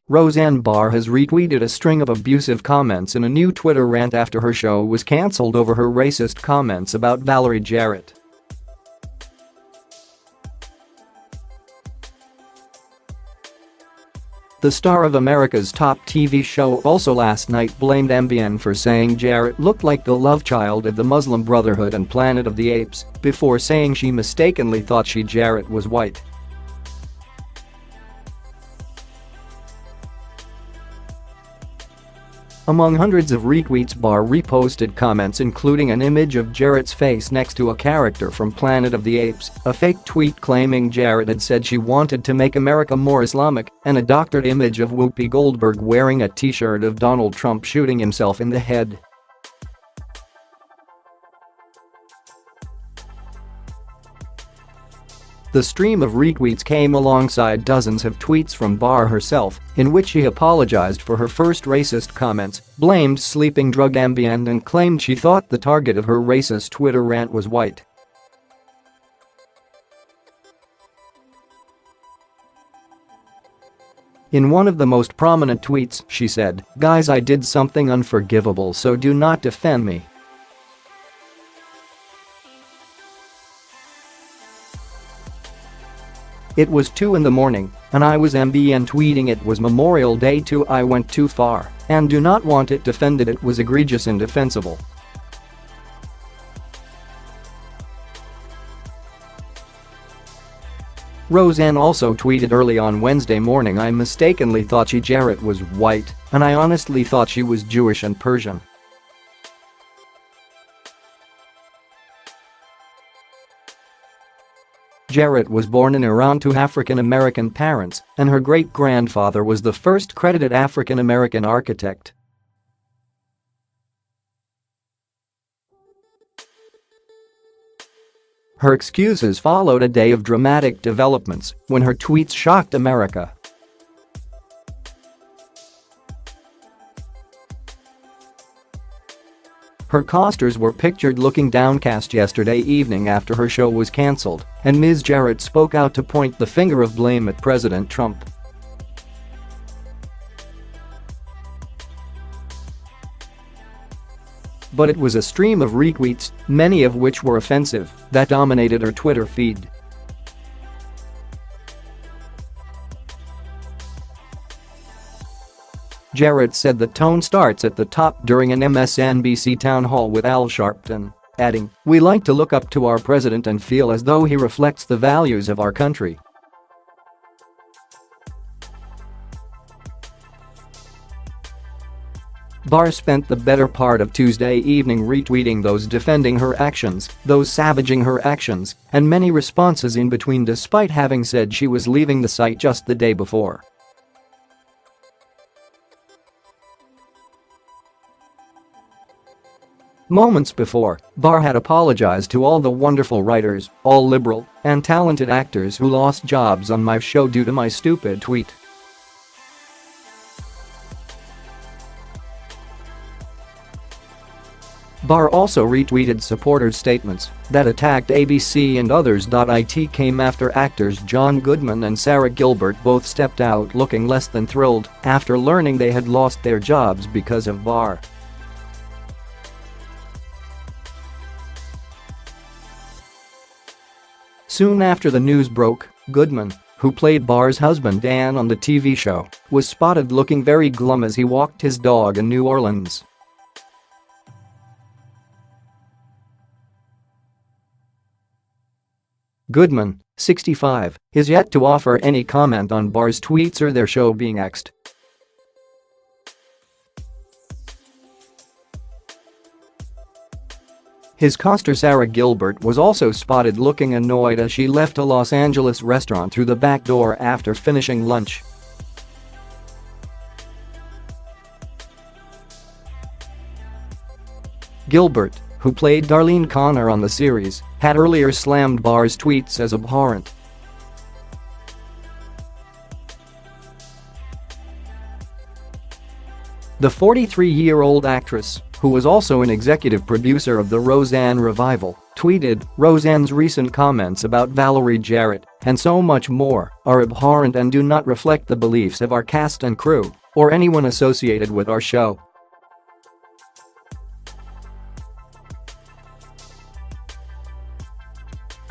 Roseanne Barr has retweeted a string of abusive comments in a new Twitter rant after her show was cancelled over her racist comments about Valerie Jarrett. The star of America's top TV show also last night blamed Ambien for saying Jarrett looked like the love child of the Muslim Brotherhood and Planet of the Apes, before saying she mistakenly thought Jarrett was white. Among hundreds of retweets, Barr reposted comments including an image of Jarrett's face next to a character from Planet of the Apes, a fake tweet claiming Jarrett had said she wanted to make America more Islamic, and a doctored image of Whoopi Goldberg wearing a t-shirt of Donald Trump shooting himself in the head. The stream of retweets came alongside dozens of tweets from Barr herself, in which she apologized for her first racist comments, blamed sleeping drug Ambien and claimed she thought the target of her racist Twitter rant was white. In one of the most prominent tweets, she said, "Guys, I did something unforgivable, so do not defend me." It was 2 in the morning, and I was Ambien tweeting it was Memorial Day too. I went too far, and do not want it defended. It was egregious and defensible. Roseanne also tweeted early on Wednesday morning, "I mistakenly thought Jarrett was white, and I honestly thought she was Jewish and Persian." Jarrett was born in Iran to African-American parents, and her great-grandfather was the first credited African-American architect. Her excuses followed a day of dramatic developments when her tweets shocked America. Her costers were pictured looking downcast yesterday evening after her show was cancelled, and Ms. Jarrett spoke out to point the finger of blame at President Trump. But it was a stream of retweets, many of which were offensive, that dominated her Twitter feed. Jarrett said the tone starts at the top during an MSNBC town hall with Al Sharpton, adding, "We like to look up to our president and feel as though he reflects the values of our country." Barr spent the better part of Tuesday evening retweeting those defending her actions, those savaging her actions, and many responses in between, despite having said she was leaving the site just the day before. Moments before, Barr had apologized to all the wonderful writers, all liberal and talented actors who lost jobs on my show due to my stupid tweet. Barr also retweeted supporters' statements that attacked ABC and others. It came after actors John Goodman and Sarah Gilbert both stepped out looking less than thrilled after learning they had lost their jobs because of Barr. Soon after the news broke, Goodman, who played Barr's husband Dan on the TV show, was spotted looking very glum as he walked his dog in New Orleans. Goodman, 65, is yet to offer any comment on Barr's tweets or their show being axed. His co-star Sarah Gilbert was also spotted looking annoyed as she left a Los Angeles restaurant through the back door after finishing lunch. Gilbert, who played Darlene Connor on the series, had earlier slammed Barr's tweets as abhorrent. The 43-year-old actress who was also an executive producer of the Roseanne revival, tweeted, "Roseanne's recent comments about Valerie Jarrett, and so much more, are abhorrent and do not reflect the beliefs of our cast and crew, or anyone associated with our show."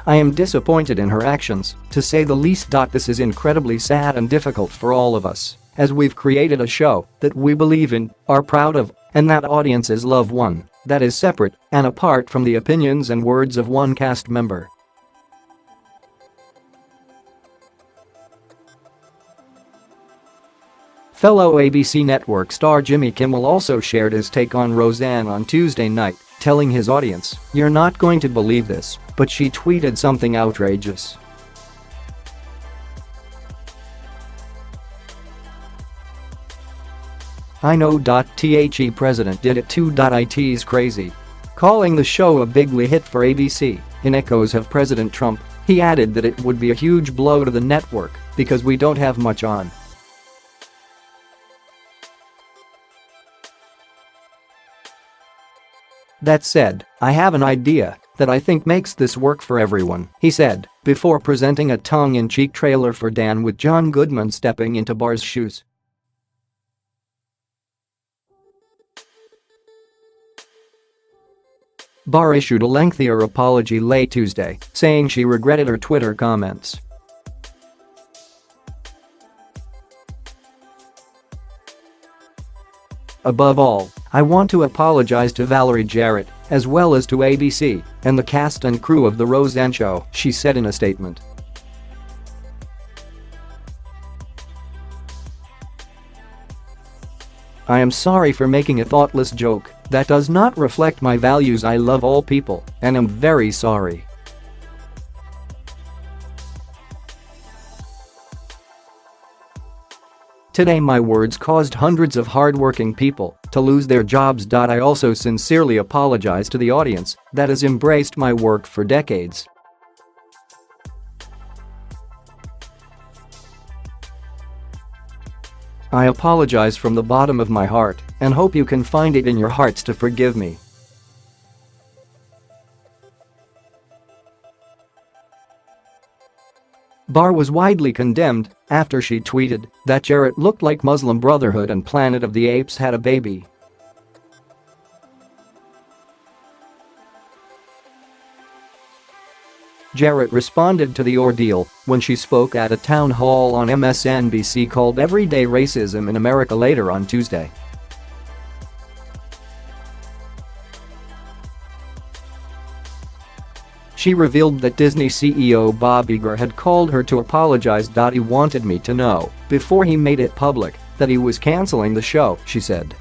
"I am disappointed in her actions, to say the least. This is incredibly sad and difficult for all of us, as we've created a show that we believe in, are proud of, and that audiences love, one that is separate and apart from the opinions and words of one cast member." Fellow ABC Network star Jimmy Kimmel also shared his take on Roseanne on Tuesday night, telling his audience, "You're not going to believe this, but she tweeted something outrageous. I know. The president did it too. It's crazy." Calling the show a bigly hit for ABC, in echoes of President Trump, he added that it would be a huge blow to the network because we don't have much on. "That said, I have an idea that I think makes this work for everyone," he said, before presenting a tongue-in-cheek trailer for Dan with John Goodman stepping into Barr's shoes. Barr issued a lengthier apology late Tuesday, saying she regretted her Twitter comments. "Above all, I want to apologize to Valerie Jarrett, as well as to ABC and the cast and crew of The Roseanne Show," she said in a statement. "I am sorry for making a thoughtless joke that does not reflect my values. I love all people, and am very sorry. Today my words caused hundreds of hardworking people to lose their jobs. I also sincerely apologize to the audience that has embraced my work for decades. I apologize from the bottom of my heart and hope you can find it in your hearts to forgive me." Barr was widely condemned after she tweeted that Jarrett looked like Muslim Brotherhood and Planet of the Apes had a baby. Jarrett responded to the ordeal when she spoke at a town hall on MSNBC called Everyday Racism in America later on Tuesday. She revealed that Disney CEO Bob Iger had called her to apologize. "He wanted me to know before he made it public that he was canceling the show," she said.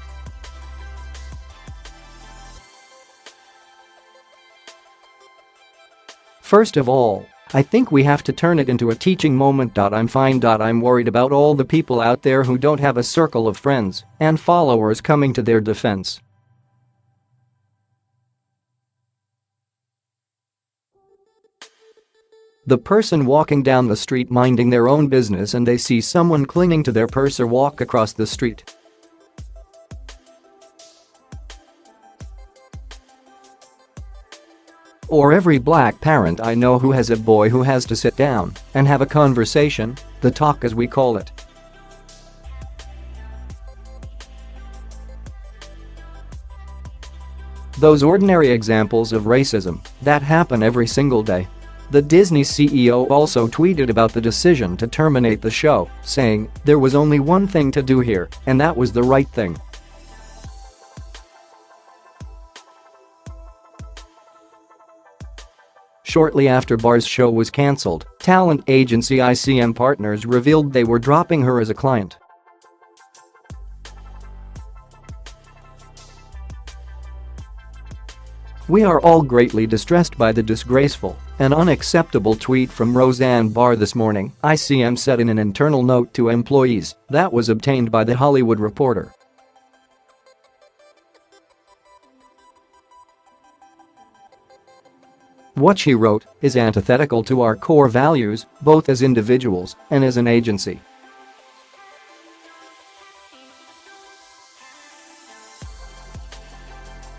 "First of all, I think we have to turn it into a teaching moment. I'm fine. I'm worried about all the people out there who don't have a circle of friends and followers coming to their defense. The person walking down the street minding their own business and they see someone clinging to their purse or walk across the street. Or every black parent I know who has a boy who has to sit down and have a conversation, the talk as we call it. Those ordinary examples of racism that happen every single day." The Disney CEO also tweeted about the decision to terminate the show, saying, "There was only one thing to do here, and that was the right thing." Shortly after Barr's show was cancelled, talent agency ICM Partners revealed they were dropping her as a client. "We are all greatly distressed by the disgraceful and unacceptable tweet from Roseanne Barr this morning," ICM said in an internal note to employees that was obtained by The Hollywood Reporter. "What she wrote is antithetical to our core values, both as individuals and as an agency.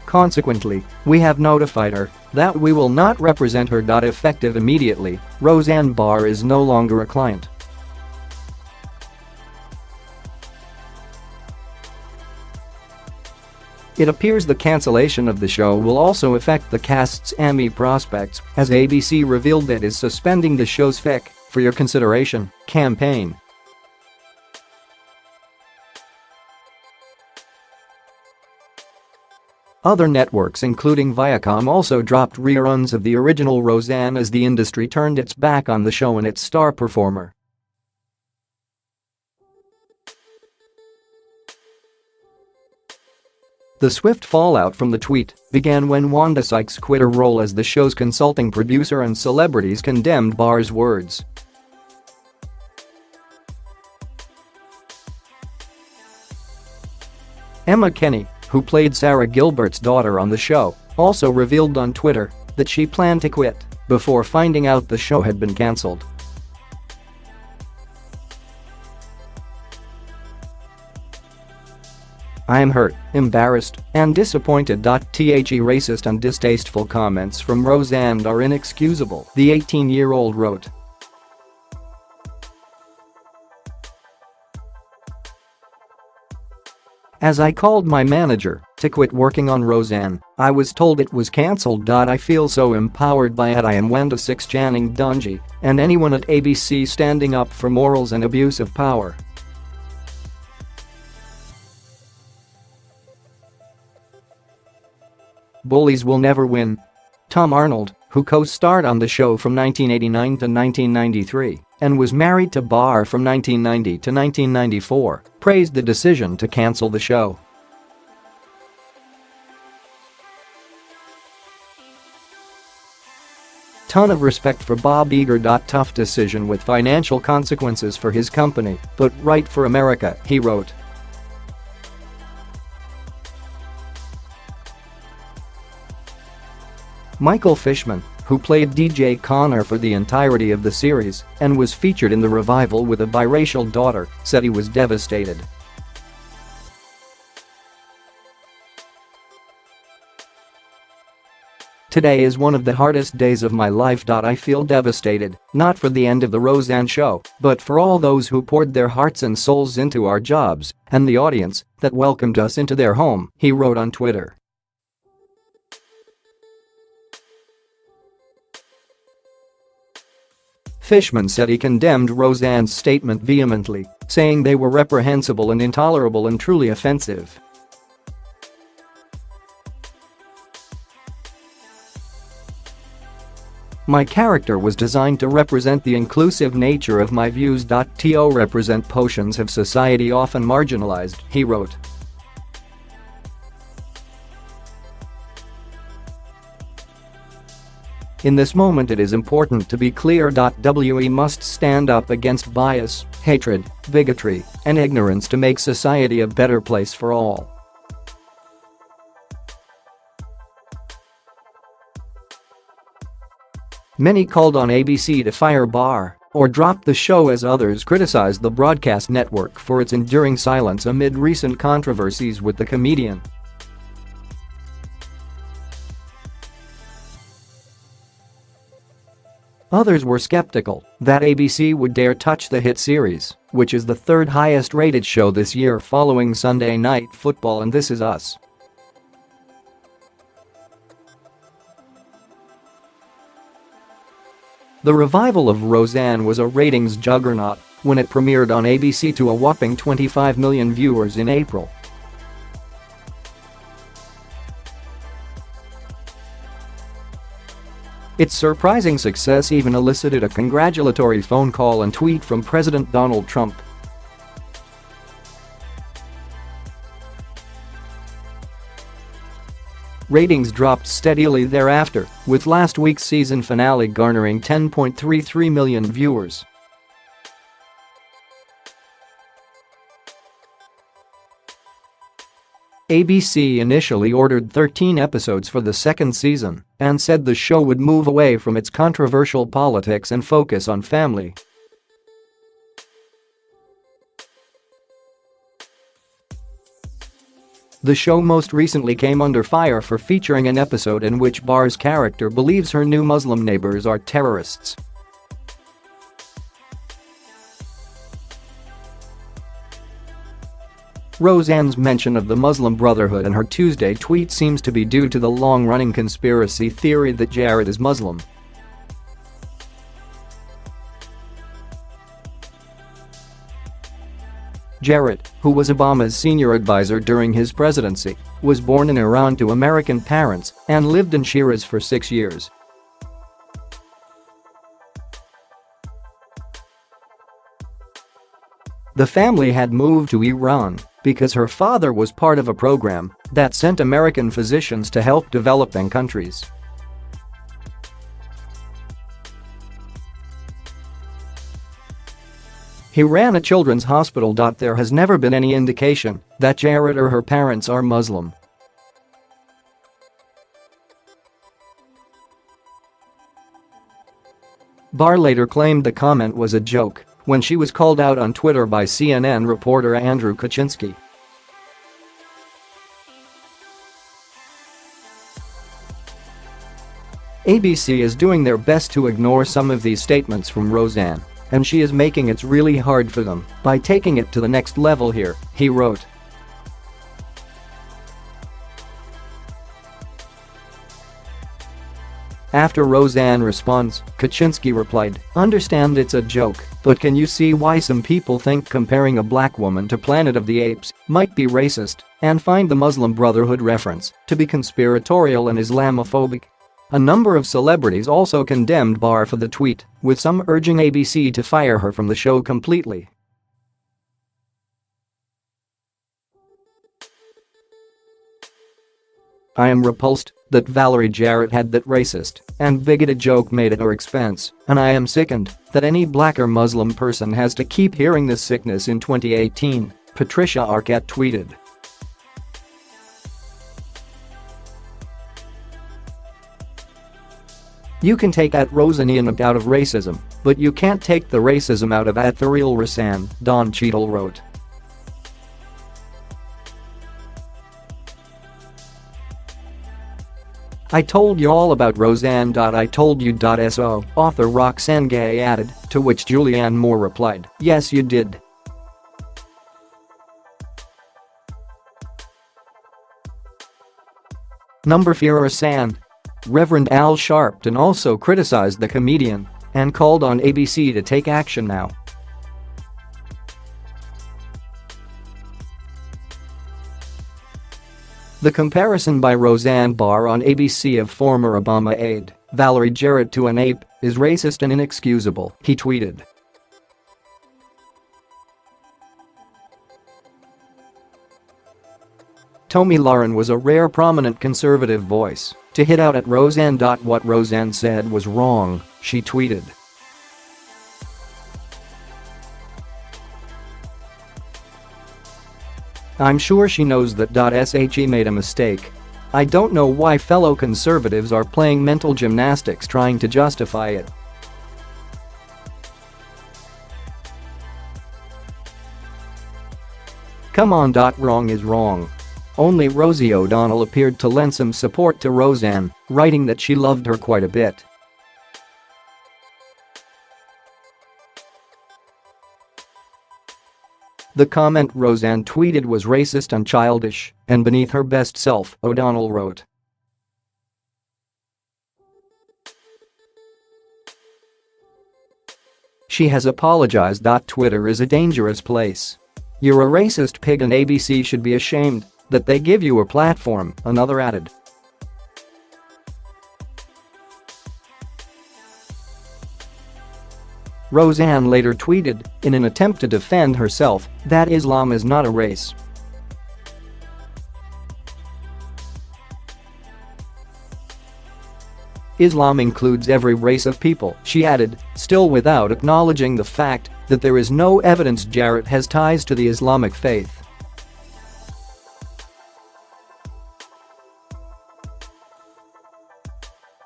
Consequently, we have notified her that we will not represent her. Effective immediately, Roseanne Barr is no longer a client. It appears the cancellation of the show will also affect the cast's Emmy prospects, as ABC revealed it is suspending the show's "FIC, for your consideration" campaign. Other networks including Viacom also dropped reruns of the original Roseanne as the industry turned its back on the show and its star performer. The swift fallout from the tweet began when Wanda Sykes quit her role as the show's consulting producer and celebrities condemned Barr's words. Emma Kenney, who played Sarah Gilbert's daughter on the show, also revealed on Twitter that she planned to quit before finding out the show had been cancelled. "I am hurt, embarrassed, and disappointed. The racist and distasteful comments from Roseanne are inexcusable," the 18-year-old wrote. "As I called my manager to quit working on Roseanne, I was told it was cancelled. I feel so empowered by it. I am Wanda Sykes Channing Dungey, and anyone at ABC standing up for morals and abuse of power." "Bullies will never win." Tom Arnold, who co-starred on the show from 1989 to 1993 and was married to Barr from 1990 to 1994, praised the decision to cancel the show. "Ton of respect for Bob Iger. Tough decision with financial consequences for his company, but right for America," he wrote. Michael Fishman, who played DJ Connor for the entirety of the series and was featured in the revival with a biracial daughter, said he was devastated. "Today is one of the hardest days of my life. I feel devastated, not for the end of the Roseanne show, but for all those who poured their hearts and souls into our jobs and the audience that welcomed us into their home," he wrote on Twitter. Fishman said he condemned Roseanne's statement vehemently, saying they were reprehensible and intolerable and truly offensive. "My character was designed to represent the inclusive nature of my views. To represent portions of society often marginalized," he wrote. "In this moment it is important to be clear. We must stand up against bias, hatred, bigotry, and ignorance to make society a better place for all." Many called on ABC to fire Barr or drop the show as others criticized the broadcast network for its enduring silence amid recent controversies with the comedian. Others were skeptical that ABC would dare touch the hit series, which is the third highest rated show this year following Sunday Night Football and This Is Us. The revival of Roseanne was a ratings juggernaut when it premiered on ABC to a whopping 25 million viewers in April. Its surprising success even elicited a congratulatory phone call and tweet from President Donald Trump. Ratings dropped steadily thereafter, with last week's season finale garnering 10.33 million viewers. ABC initially ordered 13 episodes for the second season and said the show would move away from its controversial politics and focus on family. The show most recently came under fire for featuring an episode in which Barr's character believes her new Muslim neighbors are terrorists. Roseanne's mention of the Muslim Brotherhood in her Tuesday tweet seems to be due to the long-running conspiracy theory that Jared is Muslim. Jarrett, who was Obama's senior advisor during his presidency, was born in Iran to American parents and lived in Shiraz for 6 years. The family had moved to Iran because her father was part of a program that sent American physicians to help developing countries. He ran a children's hospital. There has never been any indication that Jared or her parents are Muslim. Barr later claimed the comment was a joke when she was called out on Twitter by CNN reporter Andrew Kaczynski. ABC is doing their best to ignore some of these statements from Roseanne, and she is making it really hard for them by taking it to the next level here, he wrote. After Roseanne responds, Kaczynski replied, "Understand it's a joke, but can you see why some people think comparing a black woman to Planet of the Apes might be racist and find the Muslim Brotherhood reference to be conspiratorial and Islamophobic?" A number of celebrities also condemned Barr for the tweet, with some urging ABC to fire her from the show completely. "I am repulsed that Valerie Jarrett had that racist and bigoted joke made at her expense, and I am sickened that any black or Muslim person has to keep hearing this sickness in 2018, Patricia Arquette tweeted. "You can take at Roseanne out of racism, but you can't take the racism out of at the real Roseanne," Don Cheadle wrote. "I told you all about Roseanne. I told you. So, author Roxane Gay added, to which Julianne Moore replied, "Yes, you did." Number 4 Roseanne. Reverend Al Sharpton also criticized the comedian and called on ABC to take action now. The comparison by Roseanne Barr on ABC of former Obama aide Valerie Jarrett to an ape is racist and inexcusable, he tweeted. Tomi Lahren was a rare prominent conservative voice to hit out at Roseanne. What Roseanne said was wrong, she tweeted. "I'm sure she knows that. She made a mistake. I don't know why fellow conservatives are playing mental gymnastics trying to justify it." Come on. Wrong is wrong. Only Rosie O'Donnell appeared to lend some support to Roseanne, writing that she loved her quite a bit. The comment Roseanne tweeted was racist and childish and beneath her best self, O'Donnell wrote. She has apologized. Twitter is a dangerous place. You're a racist pig and ABC should be ashamed that they give you a platform, another added. Roseanne later tweeted, in an attempt to defend herself, that Islam is not a race. Islam includes every race of people, she added, still without acknowledging the fact that there is no evidence Jarrett has ties to the Islamic faith.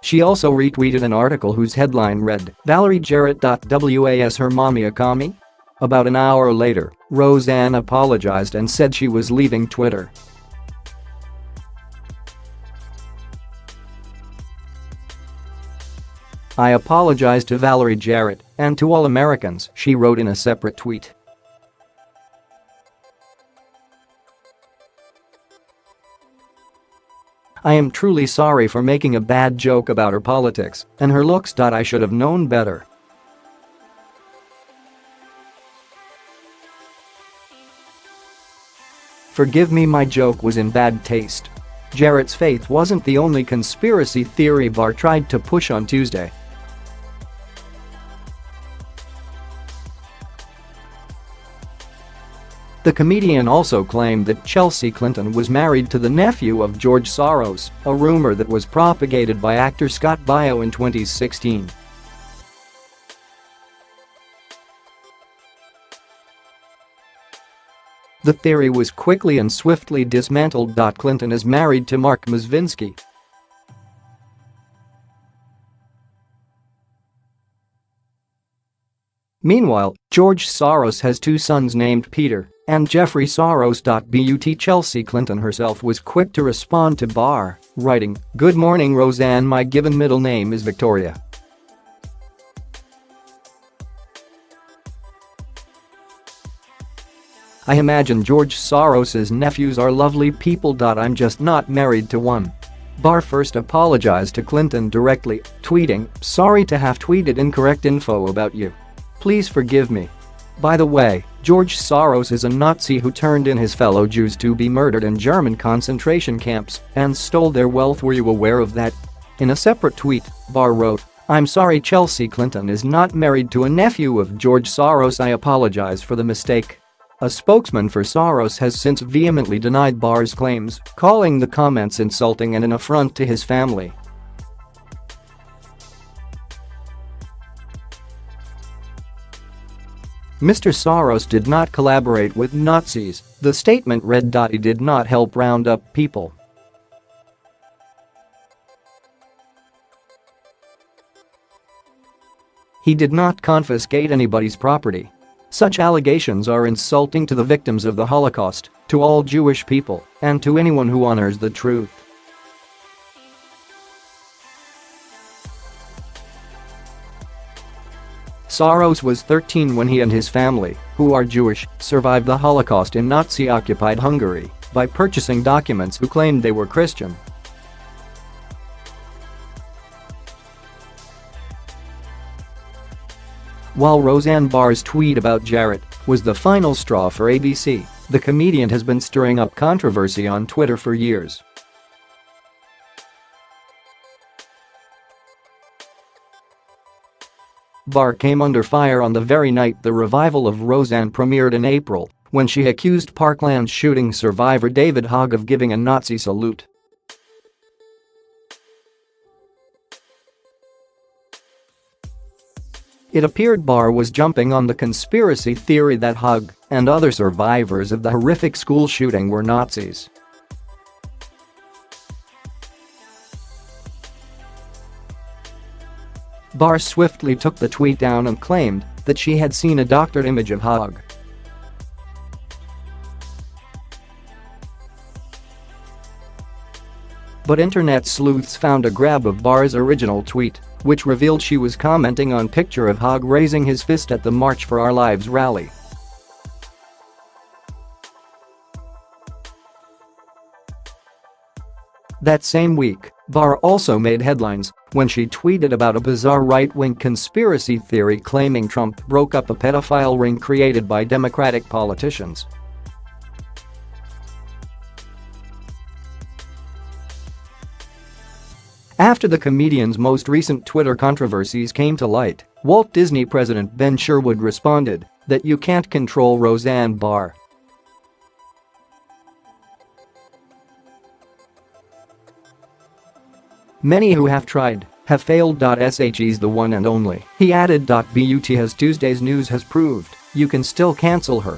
She also retweeted an article whose headline read, "Valerie Jarrett. Was her mommy a commie?" About an hour later, Roseanne apologized and said she was leaving Twitter. "I apologize to Valerie Jarrett and to all Americans," she wrote in a separate tweet. "I am truly sorry for making a bad joke about her politics and her looks. I should have known better. Forgive me, my joke was in bad taste." Jarrett's faith wasn't the only conspiracy theory Barr tried to push on Tuesday. The comedian also claimed that Chelsea Clinton was married to the nephew of George Soros, a rumor that was propagated by actor Scott Baio in 2016. The theory was quickly and swiftly dismantled. Clinton is married to Mark Mosvinsky. Meanwhile, George Soros has two sons named Peter and Jeffrey Soros. But Chelsea Clinton herself was quick to respond to Barr, writing, "Good morning, Roseanne. My given middle name is Victoria. I imagine George Soros's nephews are lovely people. I'm just not married to one." Barr first apologized to Clinton directly, tweeting, "Sorry to have tweeted incorrect info about you. Please forgive me. By the way, George Soros is a Nazi who turned in his fellow Jews to be murdered in German concentration camps and stole their wealth. Were you aware of that?" In a separate tweet, Barr wrote, "I'm sorry Chelsea Clinton is not married to a nephew of George Soros. I apologize for the mistake." A spokesman for Soros has since vehemently denied Barr's claims, calling the comments insulting and an affront to his family. Mr. Soros did not collaborate with Nazis, the statement read. He did not help round up people. He did not confiscate anybody's property. Such allegations are insulting to the victims of the Holocaust, to all Jewish people, and to anyone who honors the truth. Soros was 13 when he and his family, who are Jewish, survived the Holocaust in Nazi-occupied Hungary by purchasing documents who claimed they were Christian. While Roseanne Barr's tweet about Jarrett was the final straw for ABC, the comedian has been stirring up controversy on Twitter for years. Barr came under fire on the very night the revival of Roseanne premiered in April, when she accused Parkland shooting survivor David Hogg of giving a Nazi salute. It appeared Barr was jumping on the conspiracy theory that Hogg and other survivors of the horrific school shooting were Nazis. Barr swiftly took the tweet down and claimed that she had seen a doctored image of Hogg. But internet sleuths found a grab of Barr's original tweet, which revealed she was commenting on a picture of Hogg raising his fist at the March for Our Lives rally. That same week, Barr also made headlines when she tweeted about a bizarre right-wing conspiracy theory claiming Trump broke up a pedophile ring created by Democratic politicians. After the comedian's most recent Twitter controversies came to light, Walt Disney president Ben Sherwood responded that you can't control Roseanne Barr. Many who have tried have failed. She's the one and only, he added. But as Tuesday's news has proved, you can still cancel her.